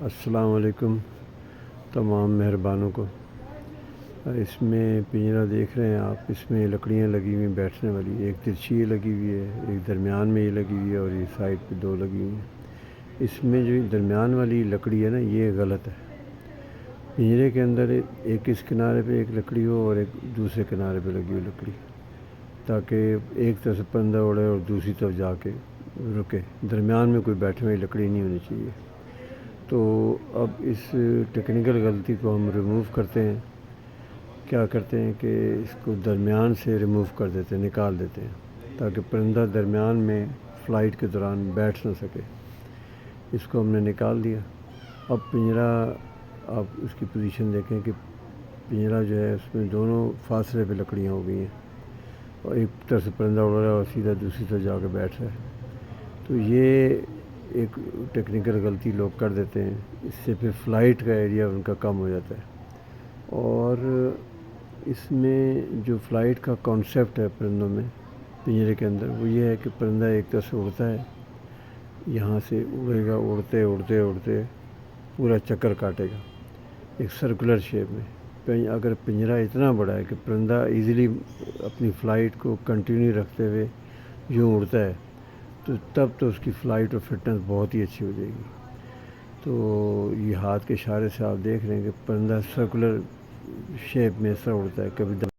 السلام علیکم تمام مہربانوں کو۔ اس میں پنجرا دیکھ رہے ہیں آپ، اس میں لکڑیاں لگی ہوئی ہیں بیٹھنے والی، ایک ترچھی یہ لگی ہوئی ہے، ایک درمیان میں یہ لگی ہوئی ہے اور یہ سائڈ پہ دو لگی ہوئی ہیں۔ اس میں جو درمیان والی لکڑی ہے نا، یہ غلط ہے۔ پنجرے کے اندر ایک اس کنارے پہ ایک لکڑی ہو اور ایک دوسرے کنارے پہ لگی ہوئی لکڑی، تاکہ ایک طرف سے پرندہ اڑے اور دوسری طرف جا کے رکے۔ درمیان میں کوئی بیٹھنے والی لکڑی نہیں ہونی چاہیے۔ تو اب اس ٹیکنیکل غلطی کو ہم ریموو کرتے ہیں۔ کیا کرتے ہیں کہ اس کو درمیان سے ریموو کر دیتے ہیں، نکال دیتے ہیں، تاکہ پرندہ درمیان میں فلائٹ کے دوران بیٹھ نہ سکے۔ اس کو ہم نے نکال دیا۔ اب پنجرا آپ اس کی پوزیشن دیکھیں کہ پنجرا جو ہے اس میں دونوں فاصلے پہ لکڑیاں ہو گئی ہیں، اور ایک طرف سے پرندہ اڑ رہا ہے اور سیدھا دوسری طرف جا کے بیٹھ رہا ہے۔ تو یہ ایک ٹیکنیکل غلطی لوگ کر دیتے ہیں، اس سے پھر فلائٹ کا ایریا ان کا کم ہو جاتا ہے۔ اور اس میں جو فلائٹ کا کانسیپٹ ہے پرندوں میں پنجرے کے اندر، وہ یہ ہے کہ پرندہ ایک طرف سے اڑتا ہے، یہاں سے اڑے گا، اڑتے اڑتے اڑتے پورا چکر کاٹے گا ایک سرکولر شیپ میں۔ اگر پنجرا اتنا بڑا ہے کہ پرندہ ایزیلی اپنی فلائٹ کو کنٹینیو رکھتے ہوئے یوں اڑتا ہے، تو تب تو اس کی فلائٹ اور فٹنس بہت ہی اچھی ہو جائے گی۔ تو یہ ہاتھ کے اشارے سے آپ دیکھ رہے ہیں کہ پرندہ سرکولر شیپ میں ایسا اڑتا ہے، کبھی